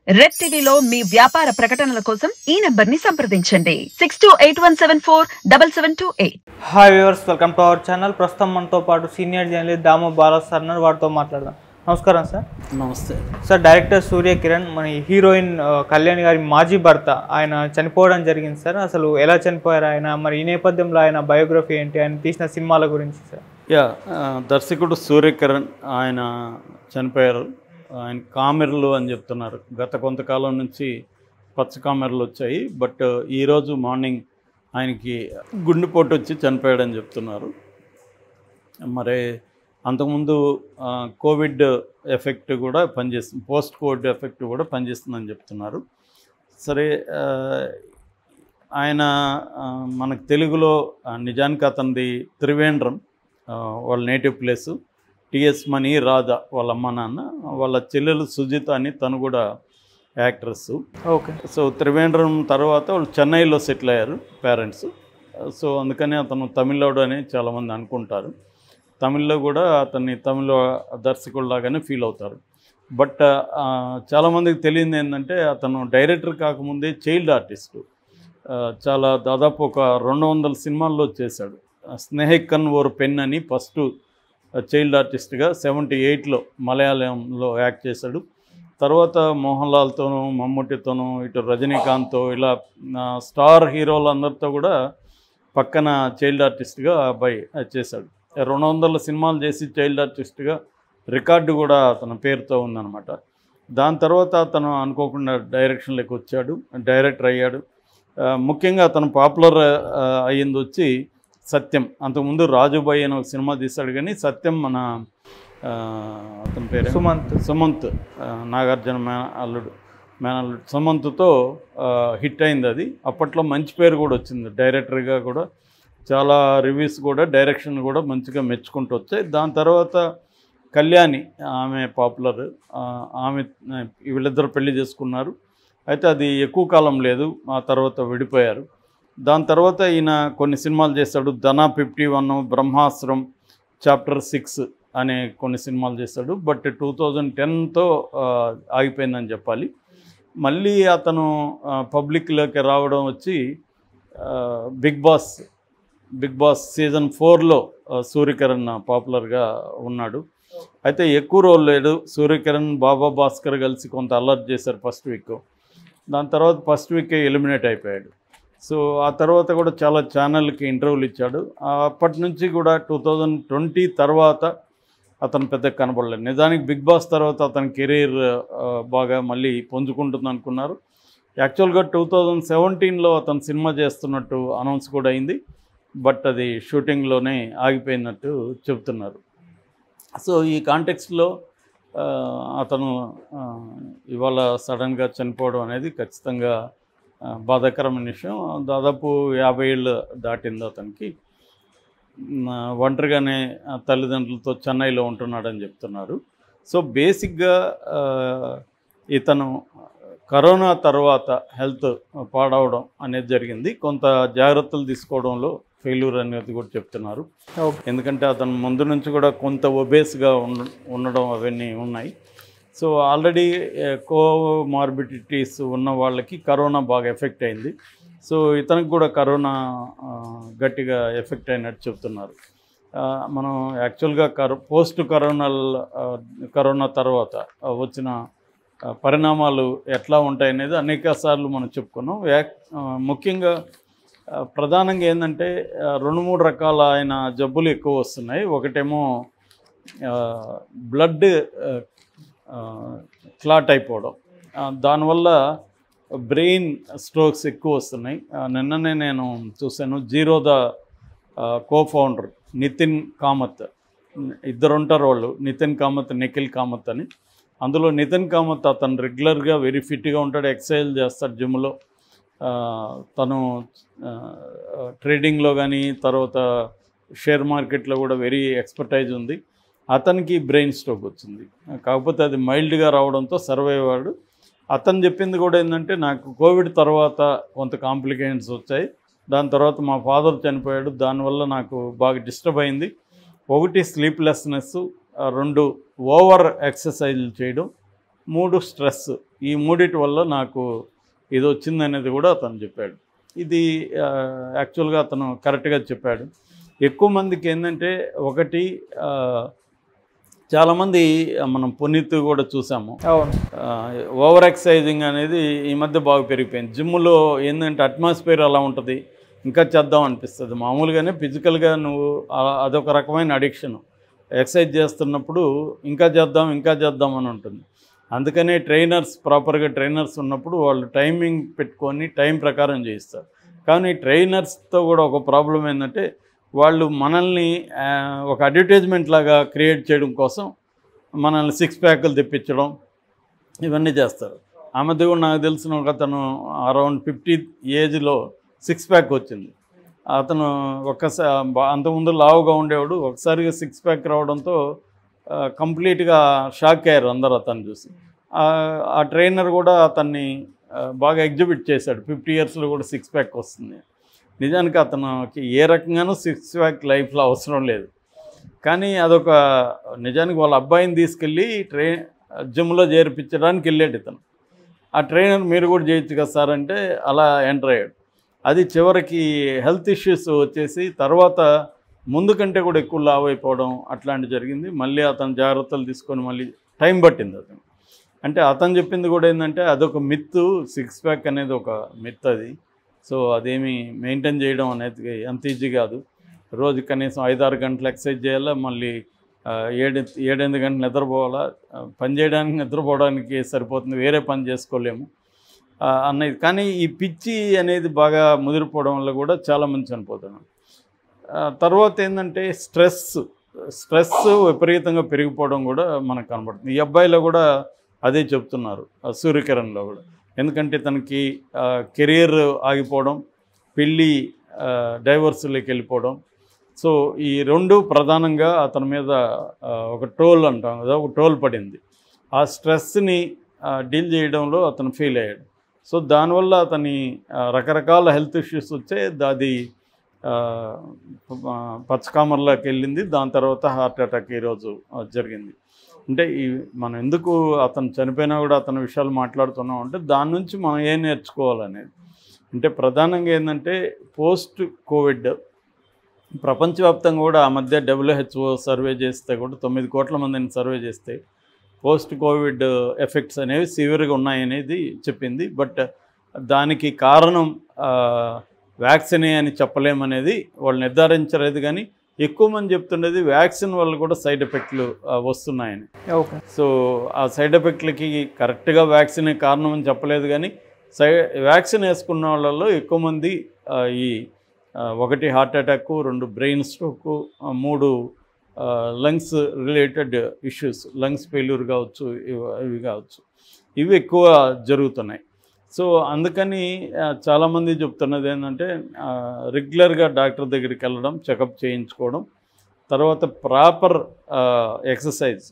Red టీవీలో మీ వ్యాపార ప్రకటనల కోసం ఈ నంబర్ని సంప్రదించండి 6281747728. Hi viewers, welcome to our channel. ప్రస్తుతం మనతో పాటు సీనియర్ జర్నలిస్ట్ దాము బాలా సార్ ఉన్నారు. వారితో మాట్లాడదాం. నమస్కారం సార్. నమస్తే సార్, డైరెక్టర్ సూర్య కిరణ్ మన హీరోయిన్ కళ్యాణ్ గారి మాజీ భర్త ఆయన చనిపోవడం జరిగింది సార్. అసలు ఎలా చనిపోయారు ఆయన, మరి ఈ నేపథ్యంలో ఆయన బయోగ్రఫీ ఏంటి, ఆయన తీసిన సినిమాల గురించి సార్? దర్శకుడు సూర్యకిరణ్ ఆయన చనిపోయారు. ఆయన కామెర్లు అని చెప్తున్నారు. గత కొంతకాలం నుంచి పచ్చ కామెర్లు వచ్చాయి. బట్ ఈరోజు మార్నింగ్ ఆయనకి గుండెపోటు వచ్చి చనిపోయాడని చెప్తున్నారు. మరి అంతకుముందు కోవిడ్ ఎఫెక్ట్ కూడా పనిచేస్తుంది, పోస్ట్ కోవిడ్ ఎఫెక్ట్ కూడా పనిచేస్తుందని చెప్తున్నారు. సరే, ఆయన మనకు తెలుగులో నిజానికి అతనిది త్రివేంద్రం, వాళ్ళ నేటివ్ ప్లేసు. టిఎస్ మణి, రాధా వాళ్ళ అమ్మ నాన్న, వాళ్ళ చెల్లెలు సుజిత అని తను కూడా యాక్ట్రెస్. ఓకే. సో త్రివేంద్రం తర్వాత వాళ్ళు చెన్నైలో సెటిల్ అయ్యారు పేరెంట్స్. సో అందుకని అతను తమిళోడు అని చాలామంది అనుకుంటారు. తమిళ్లో కూడా అతన్ని తమిళ దర్శకుడిలాగానే ఫీల్ అవుతారు. బట్ చాలామందికి తెలియదు ఏంటంటే అతను డైరెక్టర్ కాకముందే చైల్డ్ ఆర్టిస్టు. చాలా దాదాపు ఒక 200 సినిమాల్లో చేశాడు. స్నేహికన్ ఓర్ పెన్ అని ఫస్ట్ చైల్డ్ ఆర్టిస్ట్గా 78లో మలయాళంలో యాక్ట్ చేశాడు. తర్వాత మోహన్ లాల్తోనూ, మమ్ముటితోనూ, ఇటు రజనీకాంత్తో, ఇలా స్టార్ హీరోలందరితో కూడా పక్కన చైల్డ్ ఆర్టిస్ట్గా అబ్బాయి చేశాడు. 200 సినిమాలు చేసి చైల్డ్ ఆర్టిస్ట్గా రికార్డు కూడా అతని పేరుతో ఉందన్నమాట. దాని తర్వాత అతను అనుకోకుండా డైరెక్షన్లోకి వచ్చాడు, డైరెక్టర్ అయ్యాడు. ముఖ్యంగా అతను పాపులర్ అయ్యింది వచ్చి సత్యం. అంతకుముందు రాజుబాయి అని ఒక సినిమా తీశాడు, కానీ సత్యం మన అతని పేరు సుమంత్, నాగార్జున మేనల్లుడు సుమంత్తో హిట్ అయింది. అది అప్పట్లో మంచి పేరు కూడా వచ్చింది. డైరెక్టర్గా కూడా చాలా రివ్యూస్ కూడా, డైరెక్షన్ కూడా మంచిగా మెచ్చుకుంటూ వచ్చాయి. దాని తర్వాత కళ్యాణి, ఆమె పాపులర్, ఆమె వీళ్ళిద్దరు పెళ్లి చేసుకున్నారు. అయితే అది ఎక్కువ కాలం లేదు, ఆ తర్వాత విడిపోయారు. దాని తర్వాత ఈయన కొన్ని సినిమాలు చేశాడు. ధనా 51, బ్రహ్మాస్త్రం, చాప్టర్ 6 అనే కొన్ని సినిమాలు చేశాడు. బట్ 2010తో ఆగిపోయిందని చెప్పాలి. మళ్ళీ అతను పబ్లిక్లోకి రావడం వచ్చి బిగ్ బాస్ సీజన్ 4లో సూర్యకిరణ్ పాపులర్గా ఉన్నాడు. అయితే ఎక్కువ రోజులు లేడు. సూర్యకిరణ్, బాబా భాస్కర్ కలిసి కొంత అలర్ట్ చేశారు ఫస్ట్ వీక్. దాని తర్వాత ఫస్ట్ వీకే ఎలిమినేట్ అయిపోయాడు. సో ఆ తర్వాత కూడా చాలా ఛానల్కి ఇంటర్వ్యూలు ఇచ్చాడు. అప్పటి నుంచి కూడా 2020 తర్వాత అతను పెద్దగా కనబడలేదు. నిజానికి బిగ్ బాస్ తర్వాత అతని కెరీర్ బాగా మళ్ళీ పుంజుకుంటుంది అనుకున్నారు. యాక్చువల్గా 2017లో అతను సినిమా చేస్తున్నట్టు అనౌన్స్ కూడా అయింది. బట్ అది షూటింగ్లోనే ఆగిపోయినట్టు చెబుతున్నారు. సో ఈ కాంటెక్స్ట్లో అతను ఇవాళ సడన్గా చనిపోవడం అనేది ఖచ్చితంగా బాధాకరమైన విషయం. దాదాపు 50 ఏళ్ళు దాటింది అతనికి. ఒంటరిగానే తల్లిదండ్రులతో చెన్నైలో ఉంటున్నాడని చెప్తున్నారు. సో బేసిక్గా ఇతను కరోనా తర్వాత హెల్త్ పాడవడం అనేది జరిగింది. కొంత జాగ్రత్తలు తీసుకోవడంలో ఫెయిల్యూర్ అనేది కూడా చెప్తున్నారు. ఎందుకంటే అతను ముందు నుంచి కూడా కొంత ఒబేస్గా ఉండడం అవన్నీ ఉన్నాయి. సో ఆల్రెడీ కోమార్బిడిటీస్ ఉన్న వాళ్ళకి కరోనా బాగా ఎఫెక్ట్ అయింది. సో ఇతనికి కూడా కరోనా గట్టిగా ఎఫెక్ట్ అయినట్టు చెప్తున్నారు. మనం యాక్చువల్గా పోస్ట్ కరోనా తర్వాత వచ్చిన పరిణామాలు ఎట్లా ఉంటాయనేది అనేక సార్లు మనం చెప్పుకున్నాం. ముఖ్యంగా ప్రధానంగా ఏంటంటే 2-3 రకాల ఆయన జబ్బులు ఎక్కువ వస్తున్నాయి. ఒకటేమో బ్లడ్ క్లాట్ అయిపోవడం, దానివల్ల బ్రెయిన్ స్ట్రోక్స్ ఎక్కువ వస్తున్నాయి. నిన్ననే నేను చూశాను, జీరోదా కో-ఫౌండర్ నితిన్ కామత్, ఇద్దరు ఉంటారు వాళ్ళు, నితిన్ కామత్, నిఖిల్ కామత్ అని. అందులో నితిన్ కామత్ అతను రెగ్యులర్గా వెరీ ఫిట్గా ఉంటాడు, ఎక్సర్సైజ్ చేస్తాడు జిమ్లో. తను ట్రేడింగ్లో కానీ తర్వాత షేర్ మార్కెట్లో కూడా వెరీ ఎక్స్పర్టైజ్ ఉంది. అతనికి బ్రెయిన్ స్ట్రోక్ వచ్చింది. కాకపోతే అది మైల్డ్గా రావడంతో సర్వైవ్ అయ్యాడు. అతను చెప్పింది కూడా ఏంటంటే, నాకు కోవిడ్ తర్వాత కొంత కాంప్లికేషన్స్ వచ్చాయి, దాని తర్వాత మా ఫాదర్ చనిపోయాడు, దానివల్ల నాకు బాగా డిస్టర్బ్ అయింది. ఒకటి స్లీప్లెస్నెస్, 2 ఓవర్ ఎక్సర్సైజ్లు చేయడం, మూడు స్ట్రెస్, ఈ మూడిటి వల్ల నాకు ఇది వచ్చిందనేది కూడా అతను చెప్పాడు. ఇది యాక్చువల్గా అతను కరెక్ట్గా చెప్పాడు. ఎక్కువ మందికి ఏంటంటే ఒకటి చాలామంది మనం పునీత్ కూడా చూసాము, ఓవర్ ఎక్సర్సైజింగ్ అనేది ఈ మధ్య బాగా పెరిగిపోయింది. జిమ్లో ఏంటంటే అట్మాస్ఫియర్ అలా ఉంటుంది, ఇంకా చేద్దాం అనిపిస్తుంది. మామూలుగానే ఫిజికల్గా నువ్వు అదొక రకమైన అడిక్షన్. ఎక్సర్సైజ్ చేస్తున్నప్పుడు ఇంకా చేద్దాం అని ఉంటుంది. అందుకనే ప్రాపర్గా ట్రైనర్స్ ఉన్నప్పుడు వాళ్ళు టైమింగ్ పెట్టుకొని టైం ప్రకారం చేయిస్తారు. కానీ ట్రైనర్స్తో కూడా ఒక ప్రాబ్లం ఏంటంటే వాళ్ళు మనల్ని ఒక అడ్వర్టైజ్మెంట్ లాగా క్రియేట్ చేయడం కోసం మనల్ని 6 ప్యాకులు తెప్పించడం ఇవన్నీ చేస్తారు. ఆ మధ్య కూడా నాకు తెలిసిన ఒక అతను అరౌండ్ 50 ఏజ్లో 6 ప్యాక్ వచ్చింది. అతను అంతకుముందు లావుగా ఉండేవాడు, ఒకసారిగా 6 ప్యాక్ రావడంతో కంప్లీట్గా షాక్ అయ్యారు అందరూ అతను చూసి. ఆ ట్రైనర్ కూడా అతన్ని బాగా ఎగ్జిబిట్ చేశాడు, 50 ఇయర్స్లో కూడా 6 ప్యాక్ వస్తుంది. నిజానికి అతనికి ఏ రకంగానూ 6 ప్యాక్ లైఫ్లో అవసరం లేదు. కానీ అదొక నిజానికి వాళ్ళ అబ్బాయిని తీసుకెళ్ళి జిమ్లో చేర్పించడానికి వెళ్ళాడు ఇతను. ఆ ట్రైనర్ మీరు కూడా చేయొచ్చు కదా సార్ అంటే అలా ఎంటర్ అయ్యాడు. అది చివరికి హెల్త్ ఇష్యూస్ వచ్చేసి తర్వాత ముందు కంటే కూడా ఎక్కువ లావ్ అయిపోవడం అట్లాంటి జరిగింది. మళ్ళీ అతను జాగ్రత్తలు తీసుకొని మళ్ళీ టైం పట్టింది అతను. అంటే అతను చెప్పింది కూడా ఏంటంటే అదొక మిత్, 6 ప్యాక్ అనేది ఒక మిత్ అది. సో అదేమి మెయింటైన్ చేయడం అనేది అంత ఈజీ కాదు. రోజు కనీసం 5-6 గంటలు ఎక్సర్సైజ్ చేయాలా, మళ్ళీ 7-8 గంటలు నిద్రపోవాలా. పని చేయడానికి నిద్రపోవడానికి సరిపోతుంది, వేరే పని చేసుకోలేము అన్నది. కానీ ఈ పిచ్చి అనేది బాగా ముదిరిపోవడం వల్ల కూడా చాలామంది చనిపోతున్నారు. తర్వాత ఏంటంటే స్ట్రెస్ విపరీతంగా పెరిగిపోవడం కూడా మనకు కనబడుతుంది. ఈ అబ్బాయిలో కూడా అదే చెప్తున్నారు, సూర్యకిరణ్లో కూడా. ఎందుకంటే తనకి కెరీర్ ఆగిపోవడం, పెళ్ళి డైవర్స్లోకి వెళ్ళిపోవడం. సో ఈ రెండు ప్రధానంగా అతని మీద ఒక టోల్ అంటాం కదా, ఒక టోల్ పడింది. ఆ స్ట్రెస్ని డీల్ చేయడంలో అతను ఫెయిల్ అయ్యాడు. సో దానివల్ల అతని రకరకాల హెల్త్ ఇష్యూస్ వచ్చాయి. అది పచ్చకామర్లోకి వెళ్ళింది. దాని తర్వాత హార్ట్ అటాక్ ఈరోజు జరిగింది. అంటే మనం ఎందుకు అతను చనిపోయినా కూడా అతని విషయాలు మాట్లాడుతున్నాం అంటే దాని నుంచి మనం ఏం నేర్చుకోవాలనేది. అంటే ప్రధానంగా ఏంటంటే పోస్ట్ కోవిడ్ ప్రపంచవ్యాప్తంగా కూడా ఆ మధ్య WHO సర్వే చేస్తే కూడా 9 కోట్ల మందిని సర్వే చేస్తే పోస్ట్ కోవిడ్ ఎఫెక్ట్స్ అనేవి సివియర్గా ఉన్నాయనేది చెప్పింది. బట్ దానికి కారణం వ్యాక్సినే అని చెప్పలేమనేది వాళ్ళు నిర్ధారించలేదు. కానీ ఎక్కువ మంది చెప్తున్నది వ్యాక్సిన్ వల్ల కూడా సైడ్ ఎఫెక్ట్లు వస్తున్నాయని. ఓకే. సో ఆ సైడ్ ఎఫెక్ట్లకి కరెక్ట్గా వ్యాక్సినే కారణం అని చెప్పలేదు. కానీ వ్యాక్సిన్ వేసుకున్న వాళ్ళలో ఎక్కువ మంది ఈ 1 heart attack, 2 brain stroke, 3 lungs related issues, lungs failure కావచ్చు, ఇవి కావచ్చు, ఇవి ఎక్కువ జరుగుతున్నాయి. సో అందుకని చాలామంది చెప్తున్నది ఏంటంటే రెగ్యులర్గా డాక్టర్ దగ్గరికి వెళ్ళడం, చెకప్ చేయించుకోవడం, తర్వాత ప్రాపర్ ఎక్సర్సైజ్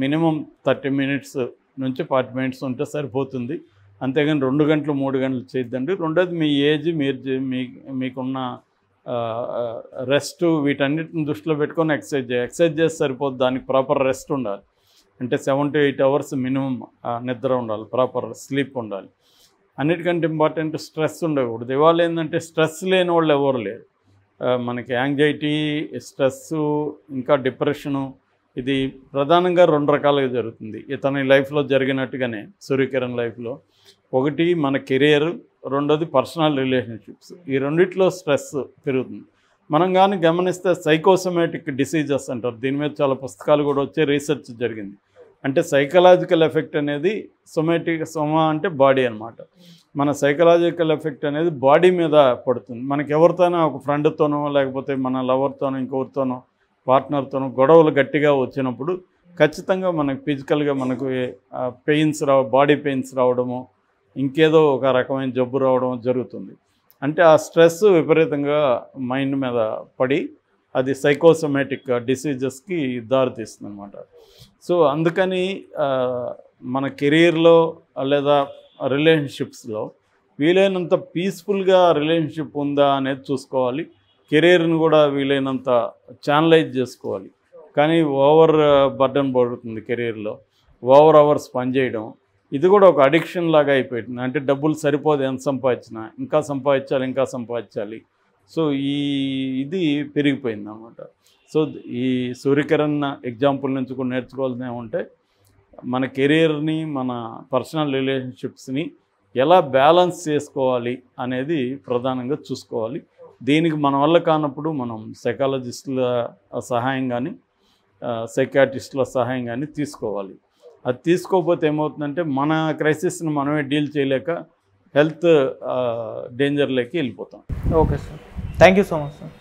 మినిమం 30 మినిట్స్ నుంచి 40 మినిట్స్ ఉంటే సరిపోతుంది. అంతేగాని 2 గంటలు 3 గంటలు చేయొద్దండి. రెండోది మీ ఏజ్, మీకున్న రెస్ట్, వీటన్నిటిని దృష్టిలో పెట్టుకొని ఎక్సర్సైజ్ చేస్తే సరిపోతుంది. దానికి ప్రాపర్ రెస్ట్ ఉండాలి. అంటే 7 to 8 అవర్స్ మినిమం నిద్ర ఉండాలి, ప్రాపర్ స్లీప్ ఉండాలి. అన్నిటికంటే ఇంపార్టెంట్ స్ట్రెస్ ఉండకూడదు. ఇవాళ ఏంటంటే స్ట్రెస్ లేని వాళ్ళు ఎవరు లేరు. మనకి యాంగ్జైటీ, స్ట్రెస్సు, ఇంకా డిప్రెషను, ఇది ప్రధానంగా 2 రకాలుగా జరుగుతుంది ఇతని లైఫ్లో జరిగినట్టుగానే సూర్యకిరణ్ లైఫ్లో. ఒకటి మన కెరియర్, రెండోది పర్సనల్ రిలేషన్షిప్స్. ఈ రెండిట్లో స్ట్రెస్ పెరుగుతుంది. మనం కానీ గమనిస్తే సైకోసోమాటిక్ డిసీజెస్ అంటారు. దీని మీద చాలా పుస్తకాలు కూడా వచ్చే రీసెర్చ్ జరిగింది. అంటే సైకలాజికల్ ఎఫెక్ట్ అనేది సోమా అంటే బాడీ అనమాట. మన సైకలాజికల్ ఎఫెక్ట్ అనేది బాడీ మీద పడుతుంది. మనకి ఎవరితోనో, ఒక ఫ్రెండ్తోనో, లేకపోతే మన లవర్తోనో, ఇంకొకరితోనో, పార్ట్నర్తోనో గొడవలు గట్టిగా వచ్చినప్పుడు ఖచ్చితంగా మనకు ఫిజికల్గా మనకు పెయిన్స్ బాడీ పెయిన్స్ రావడము, ఇంకేదో ఒక రకమైన జబ్బు రావడం జరుగుతుంది. అంటే ఆ స్ట్రెస్ విపరీతంగా మైండ్ మీద పడి అది సైకోసోమాటిక్ డిసీజెస్కి దారితీస్తుంది అన్నమాట. సో అందుకని మన కెరీర్లో లేదా రిలేషన్షిప్స్లో వీలైనంత పీస్ఫుల్గా రిలేషన్షిప్ ఉందా అనేది చూసుకోవాలి. కెరీర్ని కూడా వీలైనంత ఛానలైజ్ చేసుకోవాలి. కానీ ఓవర్ బర్డన్ పడుతుంది కెరీర్లో. ఓవర్ అవర్స్ పనిచేయడం, ఇది కూడా ఒక అడిక్షన్ లాగా అయిపోయింది. అంటే డబ్బులు సరిపోదు, ఎంత సంపాదించినా ఇంకా సంపాదించాలి. సో ఇది పెరిగిపోయింది అన్నమాట. సో ఈ సూర్యకిరణ్ ఎగ్జాంపుల్ నుంచి కూడా నేర్చుకోవాల్సిన ఏమంటే, మన కెరీర్ని, మన పర్సనల్ రిలేషన్షిప్స్ని ఎలా బ్యాలెన్స్ చేసుకోవాలి అనేది ప్రధానంగా చూసుకోవాలి. దీనికి మన వల్ల కానప్పుడు మనం సైకాలజిస్టుల సహాయం కానీ సైకాట్రిస్టుల సహాయం కానీ తీసుకోవాలి. అది తీసుకోకపోతే ఏమవుతుందంటే మన క్రైసిస్ని మనమే డీల్ చేయలేక హెల్త్ డేంజర్లోకి వెళ్ళిపోతాం. Okay sir, thank you so much sir.